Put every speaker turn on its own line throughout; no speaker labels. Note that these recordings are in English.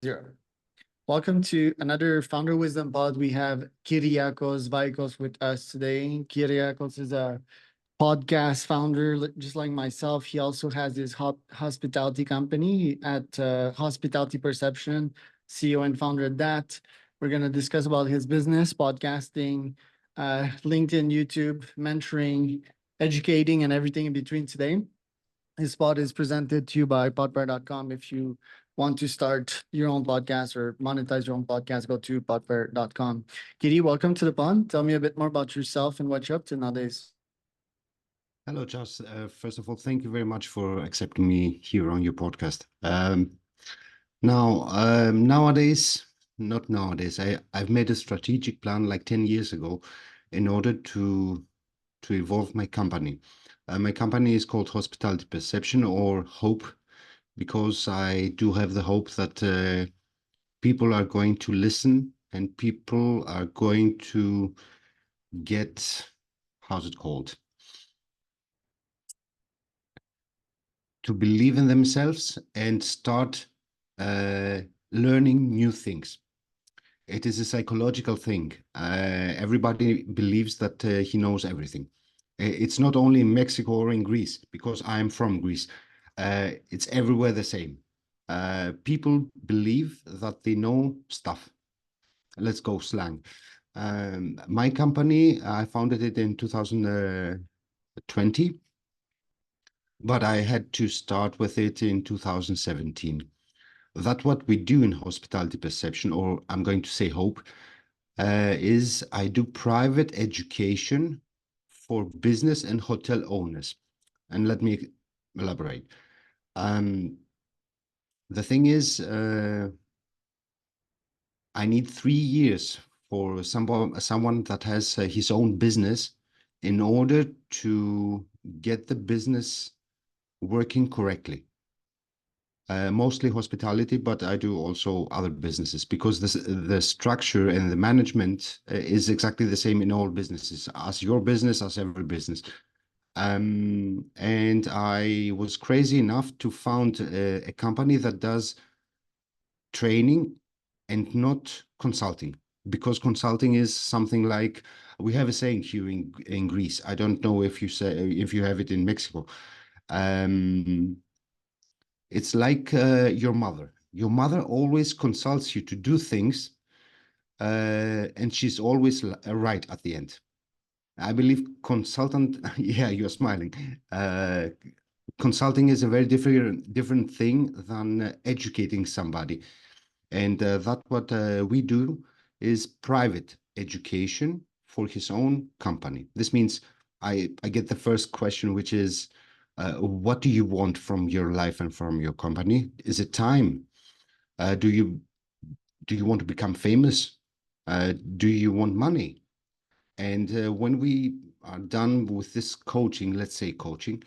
Zero. Welcome to another Founder Wisdom Pod. We have Kirakos Vaikos with us today. Kirakos is a podcast founder, just like myself. He also has his hospitality company at Hospitality Perception, CEO and founder of that. We're going to discuss about his business, podcasting, LinkedIn, YouTube, mentoring, educating, and everything in between today. His pod is presented to you by podpair.com. If you want to start your own podcast or monetize your own podcast, go to podpair.com. Kiri, welcome to the pod. Tell me a bit more about yourself and what you're up to nowadays.
Hello, Charles. First of all, thank you very much for accepting me here on your podcast. Not nowadays, I've made a strategic plan like 10 years ago in order to evolve my company. My company is called Hospitality Perception, or Hope, because I do have the hope that people are going to listen and people are going to get, how's it called? To believe in themselves and start learning new things. It is a psychological thing. Everybody believes that he knows everything. It's not only in Mexico or in Greece, because I'm from Greece. It's everywhere the same. People believe that they know stuff. Let's go slang. My company, I founded it in 2020. But I had to start with it in 2017. That's what we do in Hospitality Perception, or I'm going to say Hope, is I do private education for business and hotel owners. And let me elaborate. The thing is, I need 3 years for someone that has his own business in order to get the business working correctly. Mostly hospitality, but I do also other businesses, because the structure and the management is exactly the same in all businesses, as your business, as every business. And I was crazy enough to found a company that does training and not consulting, because consulting is something like, we have a saying here in Greece. I don't know if you have it in Mexico. It's like your mother. Your mother always consults you to do things, and she's always right at the end. I believe consultant, yeah, you're smiling. Consulting is a very different thing than educating somebody. And that's what we do, is private education for his own company. This means I get the first question, which is, what do you want from your life and from your company? Is it time? Do you want to become famous? Do you want money? And when we are done with this coaching, let's say coaching,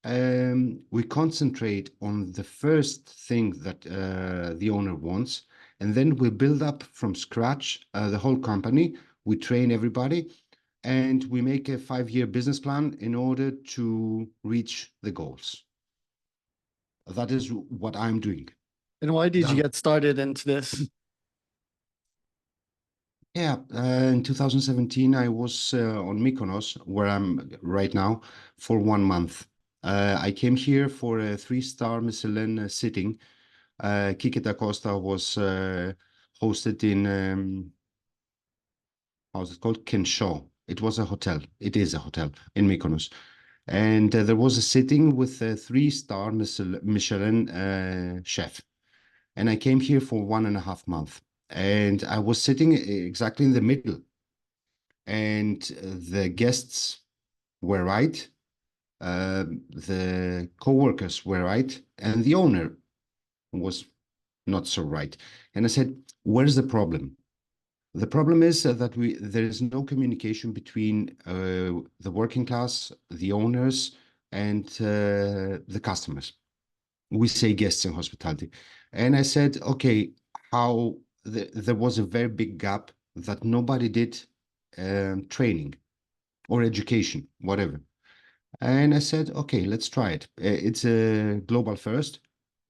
we concentrate on the first thing that the owner wants, and then we build up from scratch the whole company. We train everybody, and we make a 5-year business plan in order to reach the goals. That is what I'm doing.
And why did you get started into this?
Yeah, in 2017, I was on Mykonos, where I'm right now, for 1 month. I came here for a 3-star Michelin sitting. Kirakos was hosted in, how's it called? Kensho. It was a hotel. It is a hotel in Mykonos. And there was a sitting with a 3-star Michelin chef. And I came here for 1.5 months. And I was sitting exactly in the middle. And the guests were right. The co-workers were right. And the owner was not so right. And I said, where's the problem? The problem is that there is no communication between the working class, the owners, and the customers. We say guests in hospitality. And I said, okay, there was a very big gap that nobody did training or education, whatever. And I said, okay, let's try it. It's a global first.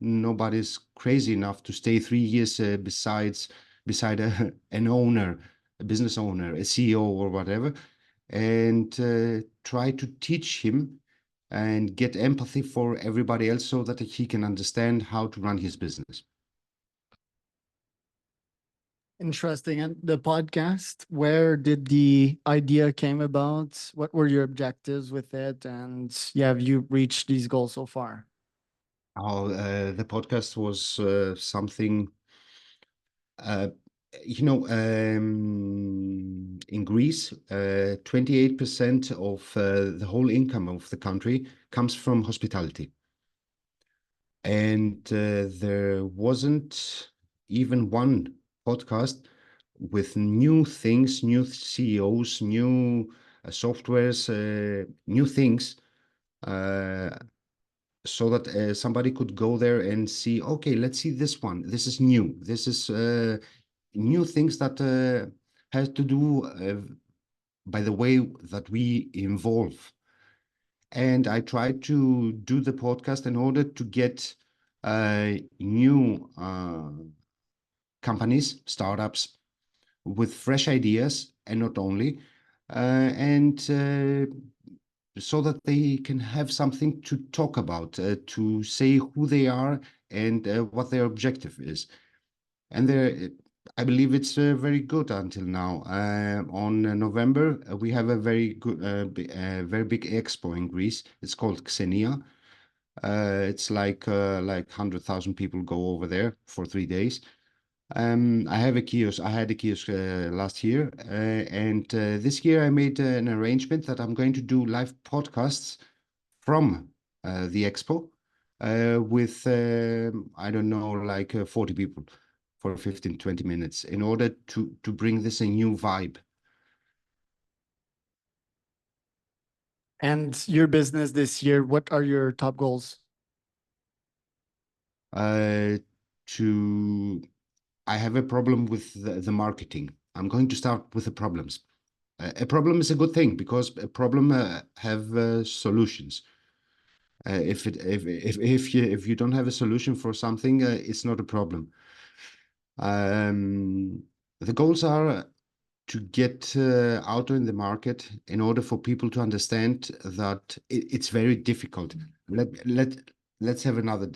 Nobody's crazy enough to stay 3 years beside an owner, a business owner, a CEO or whatever, and try to teach him and get empathy for everybody else so that he can understand how to run his business.
Interesting. And the podcast, where did the idea came about? What were your objectives with it? And yeah, have you reached these goals so far?
The podcast was something, uh, in Greece, 28% of the whole income of the country comes from hospitality. And there wasn't even one podcast with new things, new CEOs, new softwares, new things, uh, so that somebody could go there and see, okay, let's see this one. This is new. This is new things that has to do by the way that we involve. And I tried to do the podcast in order to get new companies, startups with fresh ideas, and not only, and so that they can have something to talk about, to say who they are and what their objective is. And I believe it's very good until now. On November, we have a very good, very big expo in Greece. It's called Xenia. It's like 100,000 people go over there for 3 days. I have a kiosk. I had a kiosk last year, and this year I made an arrangement that I'm going to do live podcasts from the expo with I don't know, like 40 people for 15, 20 minutes in order to bring this a new vibe.
And your business this year, what are your top goals?
Uh, to I have a problem with the marketing. I'm going to start with the problems. A problem is a good thing because a problem have solutions. If you don't have a solution for something, it's not a problem. Um, the goals are to get out in the market in order for people to understand that it's very difficult. Let's have another.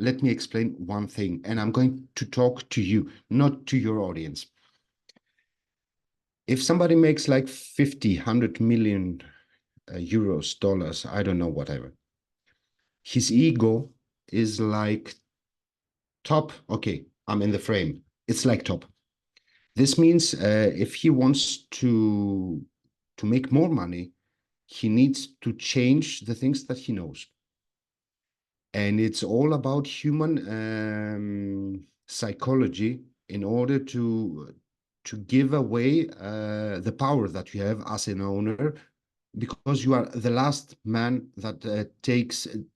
Let me explain one thing, and I'm going to talk to you, not to your audience. If somebody makes like 50, 100 million euros, dollars, I don't know, whatever, his ego is like top. Okay, I'm in the frame. It's like top. This means if he wants to make more money, he needs to change the things that he knows. And it's all about human psychology in order to give away the power that you have as an owner, because you are the last man that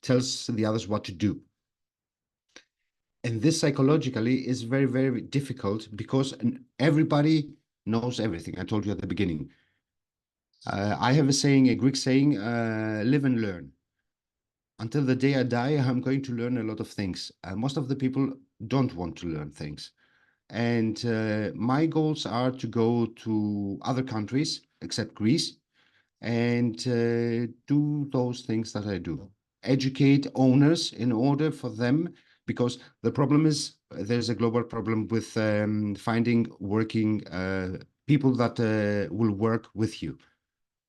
tells the others what to do. And this psychologically is very, very difficult because everybody knows everything. I told you at the beginning. I have a saying, a Greek saying, live and learn. Until the day I die, I'm going to learn a lot of things. Most of the people don't want to learn things. And my goals are to go to other countries except Greece and do those things that I do. Educate owners in order for them, because the problem is there's a global problem with finding working people that will work with you.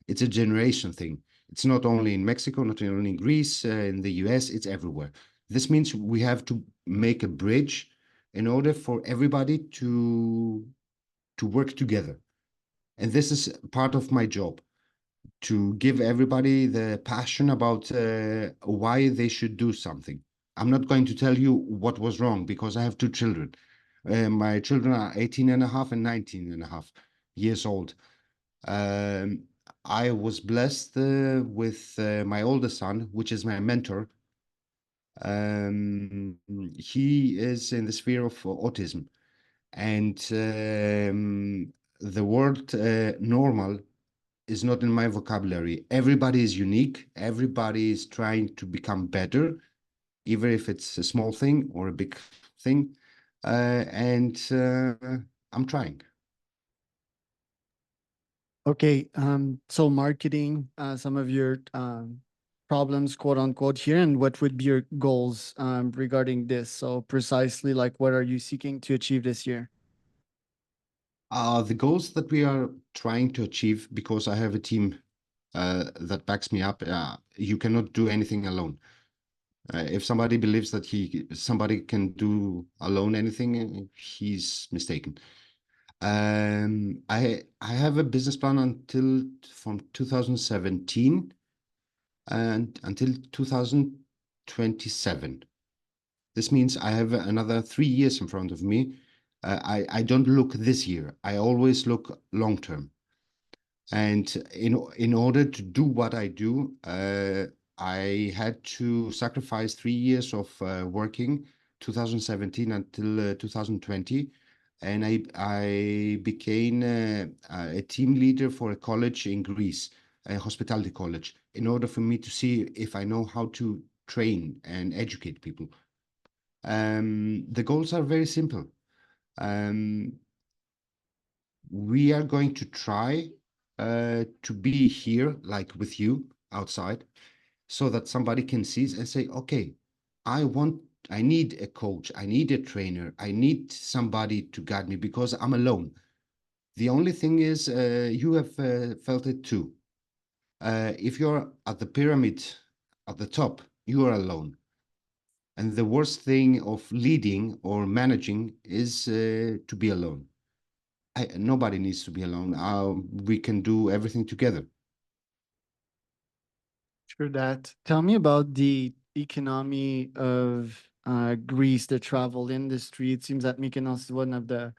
It's a generation thing. It's not only in Mexico, not only in Greece, in the US, it's everywhere. This means we have to make a bridge in order for everybody to work together. And this is part of my job, to give everybody the passion about why they should do something. I'm not going to tell you what was wrong because I have two children. My children are 18 and a half and 19 and a half years old. Um, I was blessed with my oldest son, which is my mentor. He is in the sphere of autism, and the word normal is not in my vocabulary. Everybody is unique. Everybody is trying to become better. even if it's a small thing or a big thing. And I'm trying.
Okay, so marketing, some of your problems, quote unquote, here, and what would be your goals regarding this? So precisely, like, what are you seeking to achieve this year?
The goals that we are trying to achieve, because I have a team that backs me up, you cannot do anything alone. If somebody believes that somebody can do alone anything, he's mistaken. I have a business plan from 2017 and until 2027. This means I have another 3 years in front of me. I don't look this year. I always look long term. And in order to do what I do, I had to sacrifice 3 years of working, 2017 until 2020, and I became a team leader for a college in Greece, a hospitality college, in order for me to see if I know how to train and educate people. The goals are very simple. Um, we are going to try to be here, like with you outside, so that somebody can see and say, okay, I need a coach, I need a trainer, I need somebody to guide me because I'm alone. The only thing is, you have felt it too. If you're at the pyramid at the top, you are alone. And the worst thing of leading or managing is to be alone. Nobody needs to be alone. We can do everything together.
Sure that. Tell me about the economy of Greece, the travel industry. It seems that Mykonos is one of the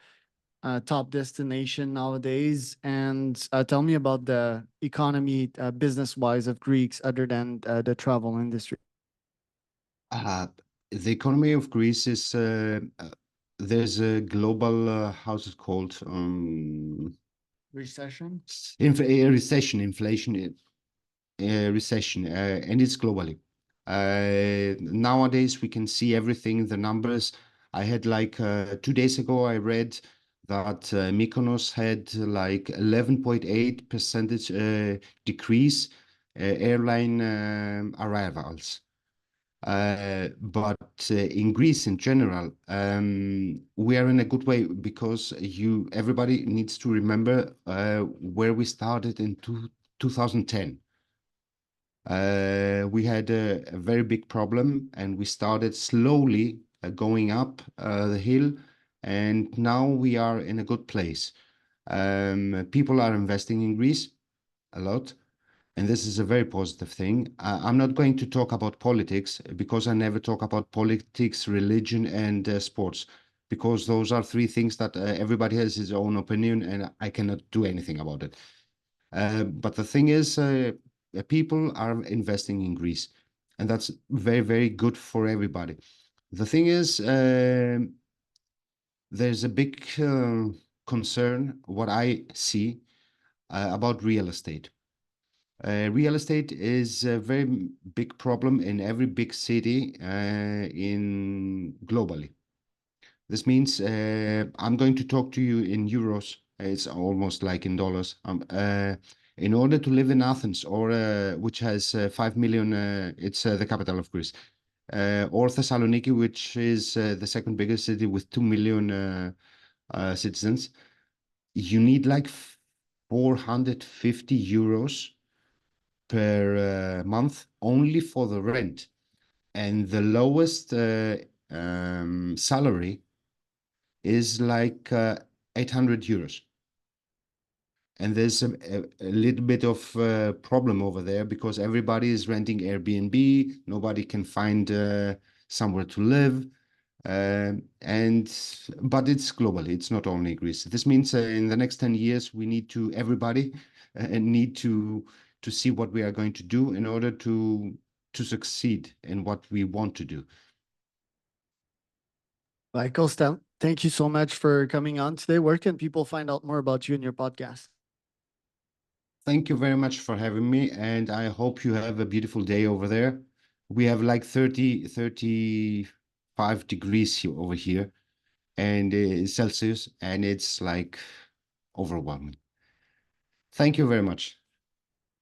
top destination nowadays. And tell me about the economy, business-wise, of Greeks other than the travel industry.
Uh, the economy of Greece is there's a global how's it called
Recession?
recession, inflation, recession, and it's globally. Nowadays, we can see everything, the numbers. I had like 2 days ago, I read that Mykonos had like 11.8 percentage decrease airline arrivals. But in Greece in general, we are in a good way because everybody needs to remember where we started in 2010. We had a very big problem and we started slowly going up the hill, and now we are in a good place. People are investing in Greece a lot, and this is a very positive thing. I'm not going to talk about politics because I never talk about politics, religion, and sports, because those are three things that everybody has his own opinion, and I cannot do anything about it. But the thing is, people are investing in Greece, and that's very, very good for everybody. The thing is, there's a big concern, what I see, about real estate. Real estate is a very big problem in every big city in globally. This means I'm going to talk to you in euros. It's almost like in dollars. In order to live in Athens, or which has 5 million, it's the capital of Greece, or Thessaloniki, which is the second biggest city with 2 million citizens, you need like 450 euros per month only for the rent. And the lowest salary is like 800 euros. And there's a little bit of problem over there because everybody is renting Airbnb. Nobody can find somewhere to live. And but it's globally, it's not only Greece. This means in the next 10 years, we need to everybody need to see what we are going to do in order to succeed in what we want to do.
Michael, thank you so much for coming on today. Where can people find out more about you and your podcast?
Thank you very much for having me, and I hope you have a beautiful day over there. we have like 35 degrees here over here, and Celsius, and it's like overwhelming. Thank you very much.